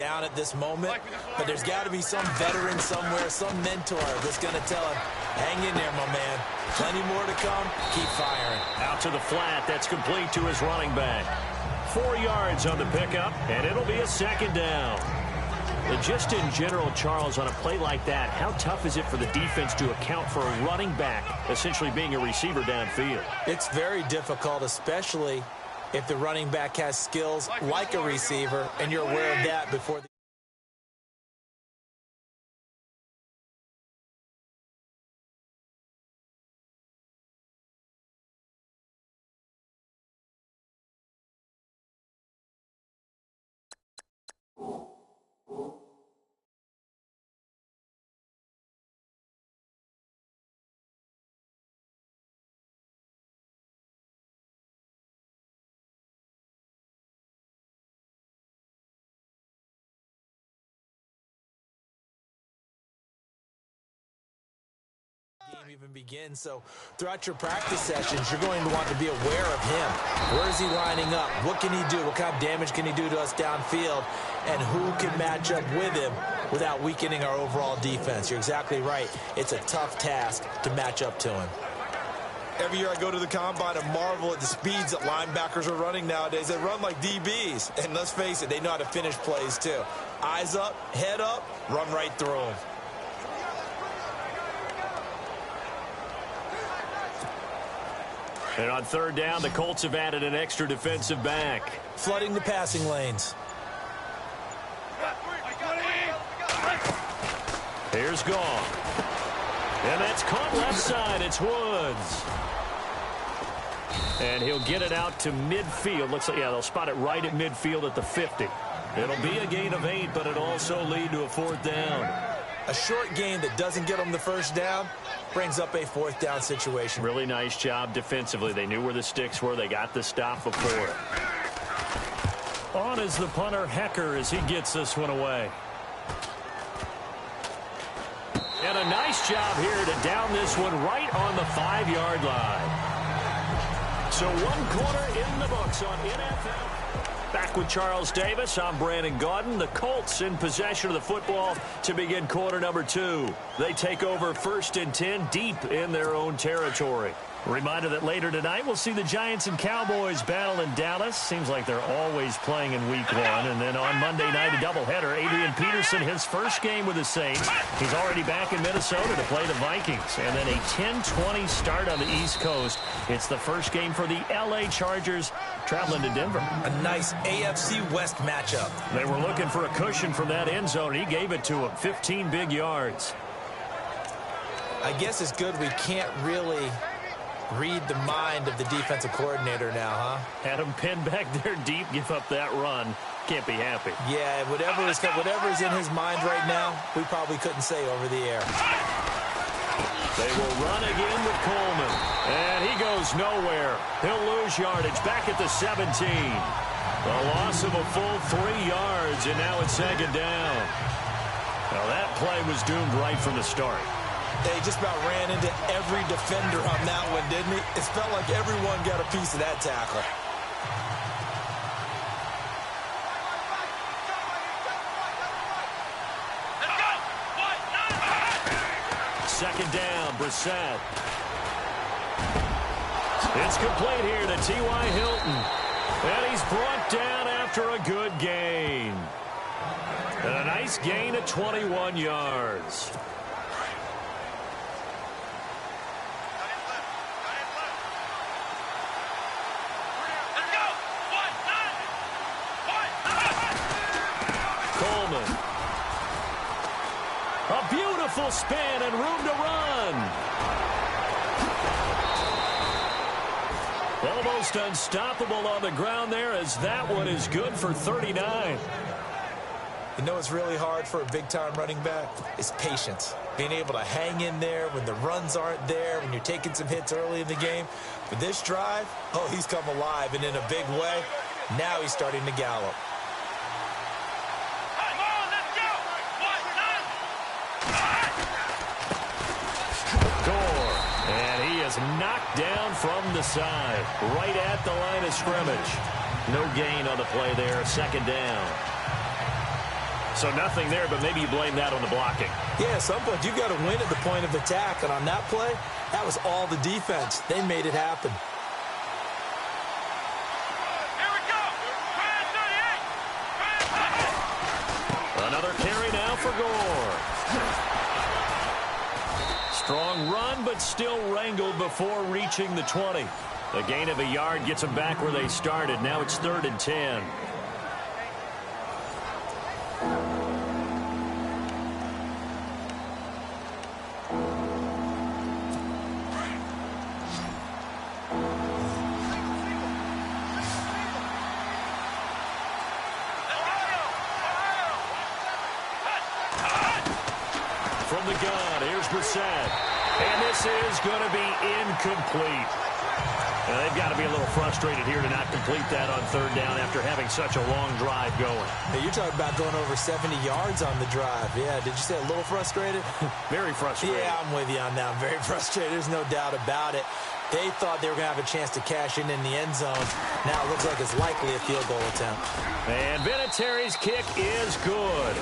down at this moment, but there's got to be some veteran somewhere, some mentor that's going to tell him, hang in there, my man. Plenty more to come. Keep firing. Out to the flat. That's complete to his running back. 4 yards on the pickup, and it'll be a second down. And just in general, Charles, on a play like that, how tough is it for the defense to account for a running back essentially being a receiver downfield? It's very difficult, especially if the running back has skills like a receiver, and you're aware of that before the game even begins. So throughout your practice sessions, you're going to want to be aware of him. Where is he lining up? What can he do? What kind of damage can he do to us downfield? And who can match up with him without weakening our overall defense? You're exactly right. It's a tough task to match up to him. Every year I go to the combine and marvel at the speeds that linebackers are running nowadays. They run like DBs. And let's face it, they know how to finish plays too. Eyes up, head up, run right through them. And on third down, the Colts have added an extra defensive back. Flooding the passing lanes. Here's Gone. And that's caught left side. It's Woods. And he'll get it out to midfield. Looks like, yeah, they'll spot it right at midfield at the 50. It'll be a gain of 8, but it'll also lead to a fourth down. A short gain that doesn't get them the first down brings up a fourth down situation. Really nice job defensively. They knew where the sticks were. They got the stop before it. On is the punter, Hecker, as he gets this one away. And a nice job here to down this one right on the 5-yard line. So 1 quarter in the books on NFL. Back with Charles Davis, I'm Brandon Gaudin. The Colts in possession of the football to begin quarter number 2. They take over 1st and 10 deep in their own territory. Reminder that later tonight we'll see the Giants and Cowboys battle in Dallas. Seems like they're always playing in week 1. And then on Monday night, a doubleheader. Adrian Peterson, his first game with the Saints. He's already back in Minnesota to play the Vikings. And then a 10-20 start on the East Coast. It's the first game for the L.A. Chargers traveling to Denver. A nice AFC West matchup. They were looking for a cushion from that end zone. He gave it to him. 15 big yards. I guess it's good we can't really read the mind of the defensive coordinator now, huh? Had him pinned back there deep, give up that run. Can't be happy. Yeah, whatever is in his mind right now, we probably couldn't say over the air. They will run again with Coleman. And he goes nowhere. He'll lose yardage back at the 17. A loss of a full 3 yards, and now it's second down. Now that play was doomed right from the start. They just about ran into every defender on that one, didn't he? It felt like everyone got a piece of that tackle. Second down, Brissett. It's complete here to T.Y. Hilton. And he's brought down after a good gain. And a nice gain of 21 yards. A beautiful spin and room to run. Almost unstoppable on the ground there, as that one is good for 39. You know what's really hard for a big-time running back? Is patience. Being able to hang in there when the runs aren't there, when you're taking some hits early in the game. But this drive, oh, he's come alive, and in a big way. Now he's starting to gallop. Knocked down from the side, right at the line of scrimmage. No gain on the play there, second down. So nothing there, but maybe you blame that on the blocking. Yeah, at some point, you've got to win at the point of attack. And on that play, that was all the defense. They made it happen. Here we go. Another carry now for Gore. Strong run, but still wrangled before reaching the 20. A gain of a yard gets them back where they started. Now it's 3rd and 10. From the gun, here's Brissett. And this is going to be incomplete. Now, they've got to be a little frustrated here to not complete that on 3rd down after having such a long drive going. Hey, you're talking about going over 70 yards on the drive. Yeah, did you say a little frustrated? Very frustrated. Yeah, I'm with you on that. I'm very frustrated. There's no doubt about it. They thought they were going to have a chance to cash in the end zone. Now it looks like it's likely a field goal attempt. And Vinatieri's kick is good.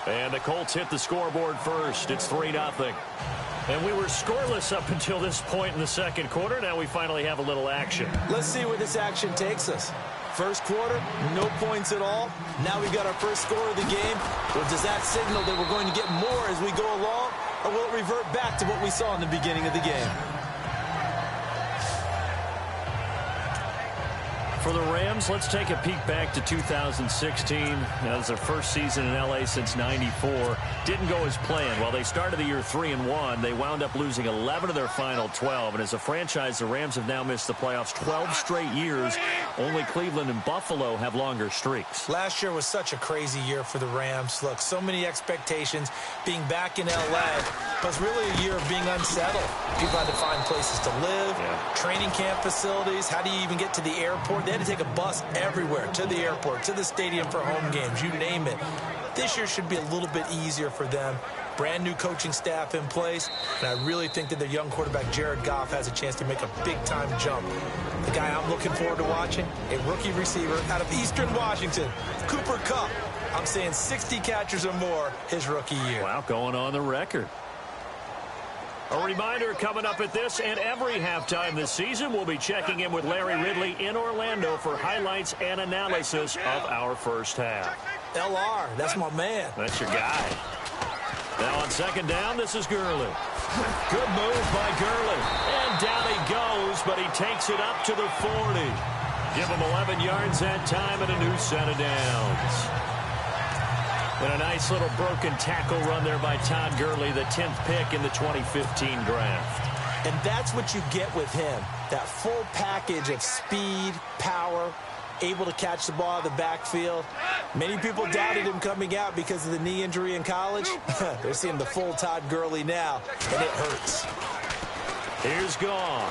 And the Colts hit the scoreboard first. It's 3-0. And we were scoreless up until this point in the second quarter. Now we finally have a little action. Let's see where this action takes us. First quarter, no points at all. Now we got our first score of the game. Well, does that signal that we're going to get more as we go along? Or will it revert back to what we saw in the beginning of the game? For the Rams, let's take a peek back to 2016. That was their first season in L.A. since '94. Didn't go as planned. While they started the year 3-1, they wound up losing 11 of their final 12. And as a franchise, the Rams have now missed the playoffs 12 straight years. Only Cleveland and Buffalo have longer streaks. Last year was such a crazy year for the Rams. Look, so many expectations being back in L.A. But it's really a year of being unsettled. People had to find places to live, training camp facilities. How do you even get to the airport? They had to take a bus everywhere, to the airport, to the stadium for home games, you name it. This year should be a little bit easier for them. Brand new coaching staff in place, and I really think that their young quarterback, Jared Goff, has a chance to make a big-time jump. The guy I'm looking forward to watching, a rookie receiver out of Eastern Washington, Cooper Kupp. I'm saying 60 catches or more his rookie year. Wow, going on the record. A reminder coming up at this and every halftime this season, we'll be checking in with Larry Ridley in Orlando for highlights and analysis of our first half. LR, that's my man. That's your guy. Now on second down, this is Gurley. Good move by Gurley. And down he goes, but he takes it up to the 40. Give him 11 yards that time and a new set of downs. And a nice little broken tackle run there by Todd Gurley, the 10th pick in the 2015 draft. And that's what you get with him, that full package of speed, power, able to catch the ball in the backfield. Many people doubted him coming out because of the knee injury in college. They're seeing the full Todd Gurley now, and it hurts. Here's Goff.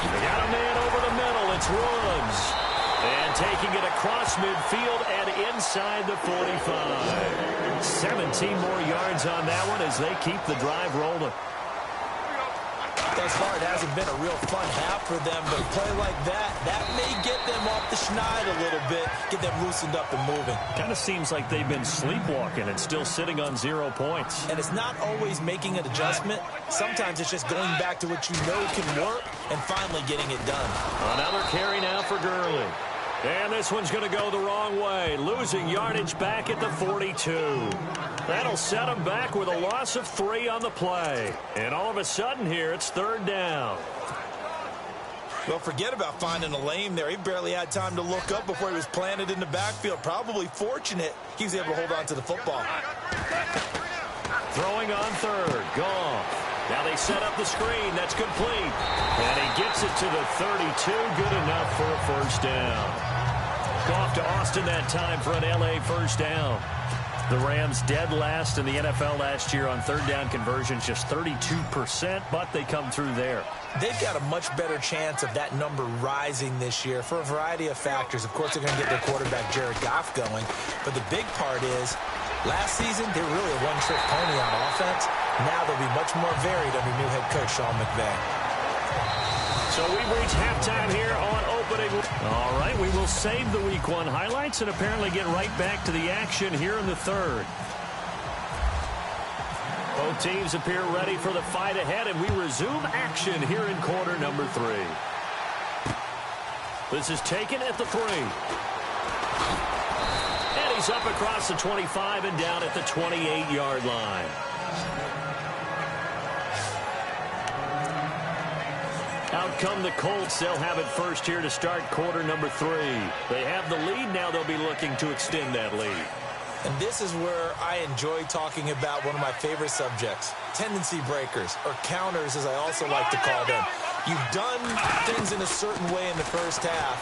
They got a man over the middle. It's Woods. And taking it across midfield and inside the 45. 17 more yards on that one as they keep the drive rolling. Thus far, it hasn't been a real fun half for them, but a play like that may get them off the schneid a little bit, get them loosened up and moving. Kind of seems like they've been sleepwalking and still sitting on 0 points. And it's not always making an adjustment. Sometimes it's just going back to what you know can work and finally getting it done. Another carry now for Gurley. And this one's going to go the wrong way, losing yardage back at the 42. That'll set him back with a loss of 3 on the play. And all of a sudden here, it's 3rd down. Well, forget about finding a lane there. He barely had time to look up before he was planted in the backfield. Probably fortunate he was able to hold on to the football. Throwing on 3rd, Goff. Now they set up the screen. That's complete. And he gets it to the 32. Good enough for a first down. Goff to Austin that time for an L.A. first down. The Rams dead last in the NFL last year on 3rd down conversions, just 32%, but they come through there. They've got a much better chance of that number rising this year for a variety of factors. Of course, they're going to get their quarterback, Jared Goff, going. But the big part is, last season, they were really a one-trick pony on offense. Now they'll be much more varied under new head coach Sean McVay. So we've reached halftime here on opening. All right, we will save the Week 1 highlights and apparently get right back to the action here in the third. Both teams appear ready for the fight ahead, and we resume action here in quarter number 3. This is taken at the 3. And he's up across the 25 and down at the 28-yard line. Out come the Colts. They'll have it first here to start quarter number 3. They have the lead. Now they'll be looking to extend that lead. And this is where I enjoy talking about one of my favorite subjects, tendency breakers, or counters as I also like to call them. You've done things in a certain way in the first half,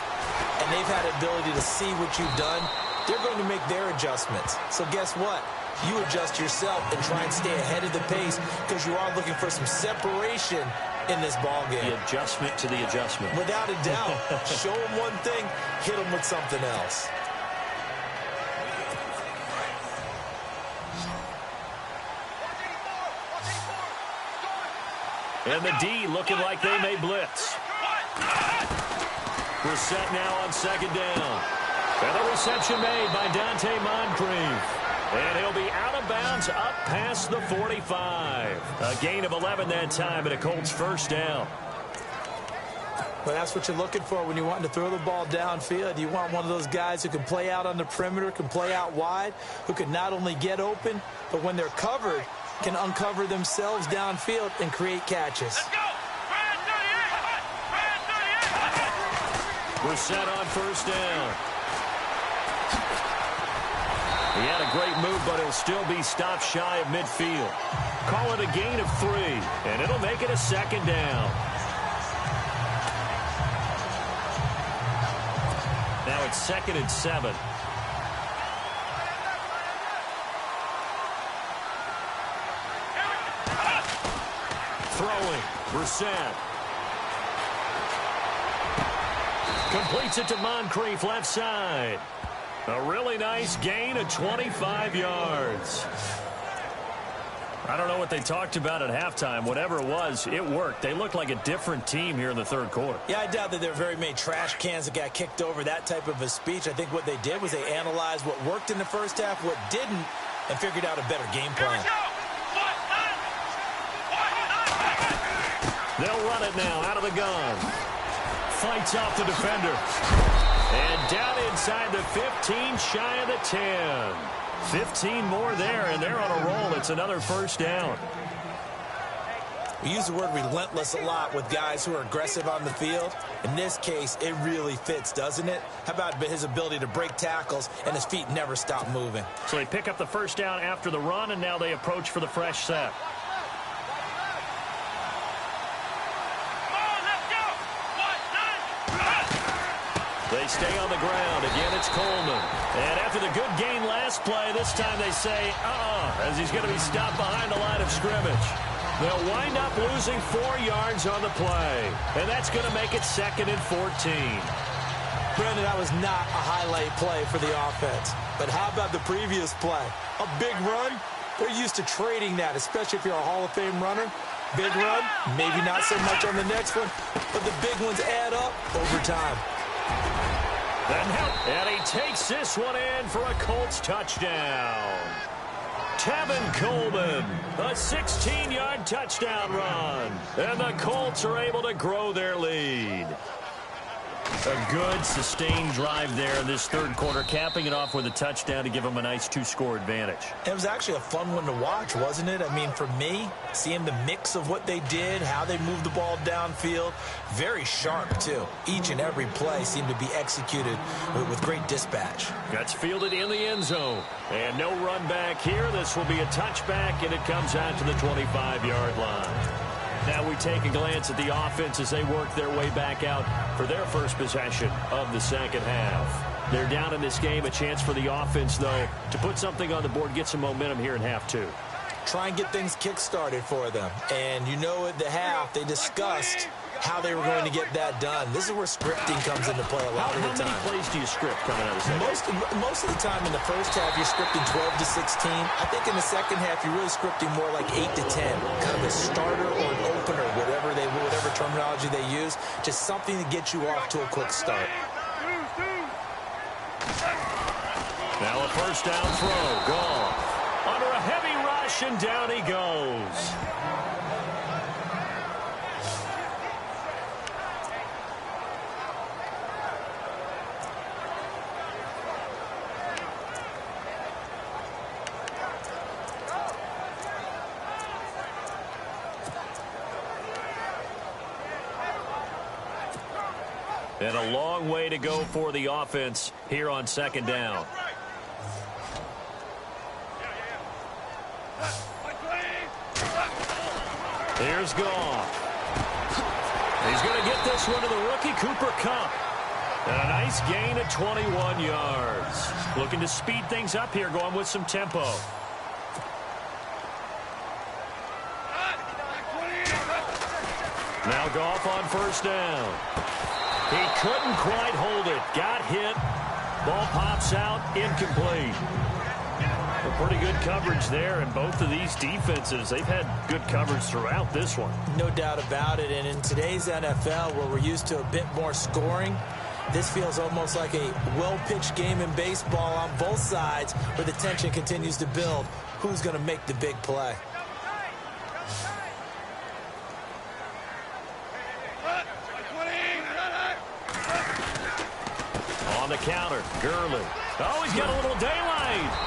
and they've had the ability to see what you've done. They're going to make their adjustments. So guess what? You adjust yourself and try and stay ahead of the pace because you are looking for some separation in this ball game. The adjustment to the adjustment. Without a doubt. Show them one thing, hit them with something else. And the D looking like they may blitz. We're set now on second down. And a reception made by Dante Moncrief. And he'll be out of bounds up past the 45. A gain of 11 that time and a Colts first down. Well, that's what you're looking for when you're wanting to throw the ball downfield. You want one of those guys who can play out on the perimeter, can play out wide, who can not only get open, but when they're covered, can uncover themselves downfield and create catches. We're set on first down. He had a great move, but he'll still be stopped shy of midfield. Call it a gain of 3, and it'll make it a second down. Now it's 2nd and 7. Throwing. Brissett. Completes it to Moncrief, left side. A really nice gain of 25 yards. I don't know what they talked about at halftime. Whatever it was, it worked. They looked like a different team here in the third quarter. Yeah, I doubt that there were very many trash cans that got kicked over, that type of a speech. I think what they did was they analyzed what worked in the first half, what didn't, and figured out a better game plan. They'll run it now out of the gun. Fights off the defender. And down inside the 15, shy of the 10. 15 more there, and they're on a roll. It's another first down. We use the word relentless a lot with guys who are aggressive on the field. In this case, it really fits, doesn't it? How about his ability to break tackles and his feet never stop moving? So they pick up the first down after the run, and now they approach for the fresh set. They stay on the ground. Again, it's Coleman. And after the good gain last play, this time they say, as he's going to be stopped behind the line of scrimmage. They'll wind up losing 4 yards on the play. And that's going to make it 2nd and 14. Brandon, that was not a highlight play for the offense. But how about the previous play? A big run? They're used to trading that, especially if you're a Hall of Fame runner. Big run, maybe not so much on the next one, but the big ones add up over time. And he takes this one in for a Colts touchdown. Tevin Coleman, a 16-yard touchdown run. And the Colts are able to grow their lead. A good, sustained drive there in this third quarter, capping it off with a touchdown to give them a nice 2-score advantage. It was actually a fun one to watch, wasn't it? I mean, for me, seeing the mix of what they did, how they moved the ball downfield, very sharp, too. Each and every play seemed to be executed with great dispatch. That's fielded in the end zone. And no run back here. This will be a touchback, and it comes out to the 25-yard line. Now we take a glance at the offense as they work their way back out for their first possession of the second half. They're down in this game. A chance for the offense, though, to put something on the board, get some momentum here in half 2. Try and get things kick-started for them. And you know at the half, they discussed how they were going to get that done. This is where scripting comes into play a lot of the time. How many plays do you script coming out of the second? Most of the time in the first half, you're scripting 12 to 16. I think in the second half, you're really scripting more like 8 to 10. Kind of a starter or an opener, whatever terminology they use. Just something to get you off to a quick start. Now a first down throw. Gone. Under a heavy rush, and down he goes. And a long way to go for the offense here on second down. Here's Goff. He's going to get this one to the rookie, Cooper Kupp. And a nice gain of 21 yards. Looking to speed things up here, going with some tempo. Now Goff on first down. He couldn't quite hold it. Got hit. Ball pops out. Incomplete. Pretty good coverage there, and both of these defenses, they've had good coverage throughout this one. No doubt about it, and in today's NFL, where we're used to a bit more scoring, this feels almost like a well-pitched game in baseball on both sides, where the tension continues to build. Who's going to make the big play? On the counter, Gurley. Oh, he's got a little daylight.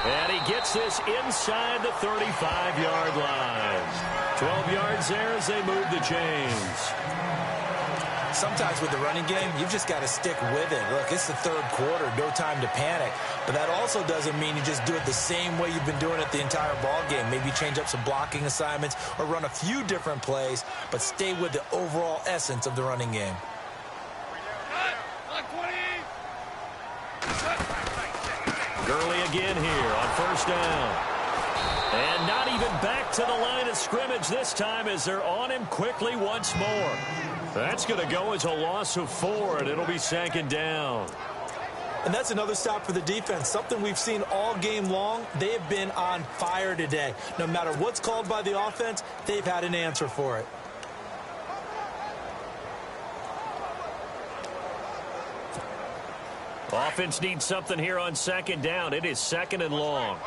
And he gets this inside the 35-yard line. 12 yards there as they move the chains. Sometimes with the running game, you've just got to stick with it. Look, it's the third quarter, no time to panic. But that also doesn't mean you just do it the same way you've been doing it the entire ball game. Maybe change up some blocking assignments or run a few different plays, but stay with the overall essence of the running game. Gurley again here on first down. And not even back to the line of scrimmage this time as they're on him quickly once more. That's going to go as a loss of 4, and it'll be second down. And that's another stop for the defense. Something we've seen all game long. They have been on fire today. No matter what's called by the offense, they've had an answer for it. Offense needs something here on second down. It is second and long.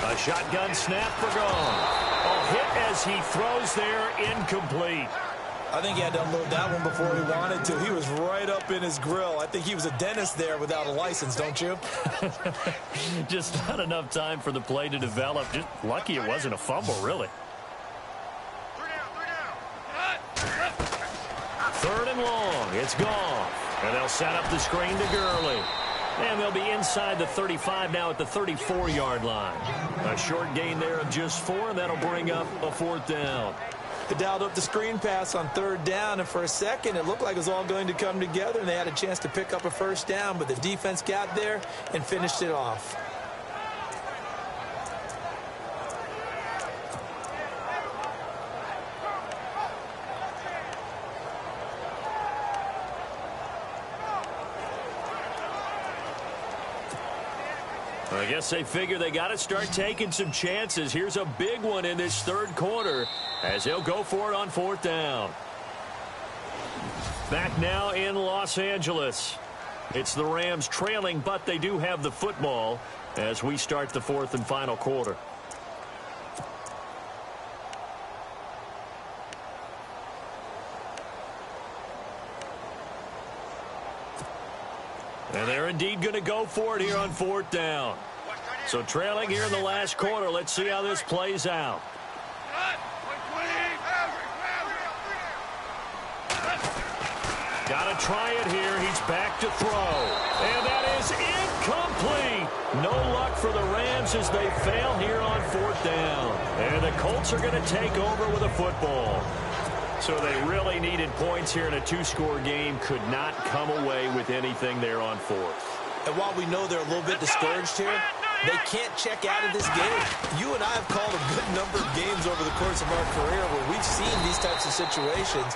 A shotgun snap for Gone. A hit as he throws there, incomplete. I think he had to unload that one before he wanted to. He was right up in his grill. I think he was a dentist there without a license, don't you? Just not enough time for the play to develop. Just lucky it wasn't a fumble, really. Third and long. It's Gone. And they'll set up the screen to Gurley. And they'll be inside the 35 now at the 34-yard line. A short gain there of just 4, and that'll bring up a fourth down. They dialed up the screen pass on third down, and for a second it looked like it was all going to come together, and they had a chance to pick up a first down, but the defense got there and finished it off. I guess they figure they got to start taking some chances. Here's a big one in this third quarter as they'll go for it on fourth down. Back now in Los Angeles. It's the Rams trailing, but they do have the football as we start the fourth and final quarter. And they're indeed going to go for it here on fourth down. So trailing here in the last quarter. Let's see how this plays out. Got to try it here. He's back to throw. And that is incomplete. No luck for the Rams as they fail here on fourth down. And the Colts are going to take over with a football. So they really needed points here in a two-score game. Could not come away with anything there on fourth. And while we know they're a little bit discouraged here, They can't check out of this game. You and I have called a good number of games over the course of our career where we've seen these types of situations.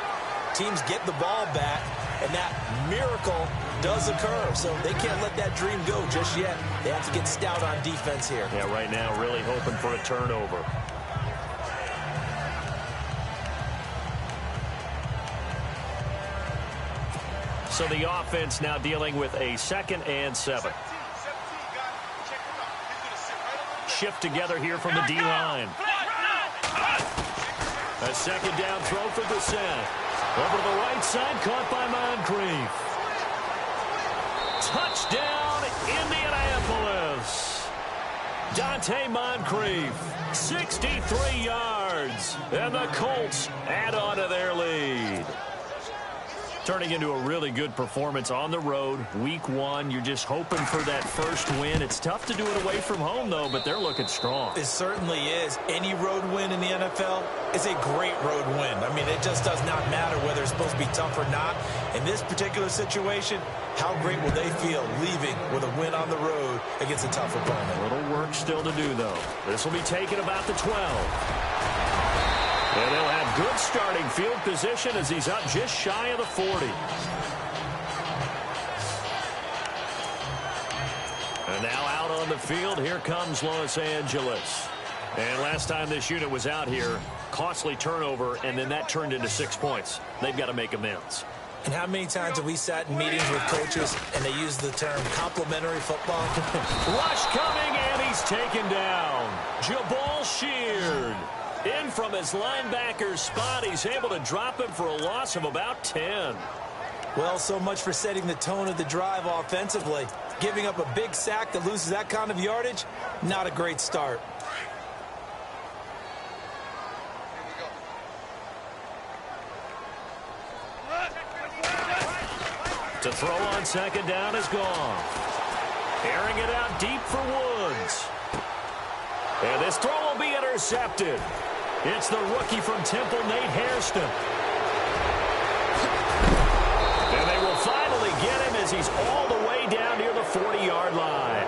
Teams get the ball back, and that miracle does occur. So they can't let that dream go just yet. They have to get stout on defense here. Yeah, right now really hoping for a turnover. So the offense now dealing with a 2nd and 7. Shift together here from the D-line. A 2nd down throw for Descent. Over to the right side, caught by Moncrief. Touchdown, Indianapolis. Dante Moncrief, 63 yards. And the Colts add on to their lead. Turning into a really good performance on the road. Week 1, you're just hoping for that first win. It's tough to do it away from home, though, but they're looking strong. It certainly is. Any road win in the NFL is a great road win. I mean, it just does not matter whether it's supposed to be tough or not. In this particular situation, how great will they feel leaving with a win on the road against a tough opponent? A little work still to do, though. This will be taken about the 12. And they'll have good starting field position as he's up just shy of the 40. And now out on the field, here comes Los Angeles. And last time this unit was out here, costly turnover, and then that turned into 6 points. They've got to make amends. And how many times have we sat in meetings with coaches and they use the term complimentary football? Rush coming, and he's taken down. Jabal Sheard. In from his linebacker's spot, he's able to drop him for a loss of about 10. Well, so much for setting the tone of the drive offensively. Giving up a big sack that loses that kind of yardage, not a great start. To throw on 2nd down is gone. Airing it out deep for Woods. And this throw will be intercepted. It's the rookie from Temple, Nate Hairston. And they will finally get him as he's all the way down near the 40-yard line.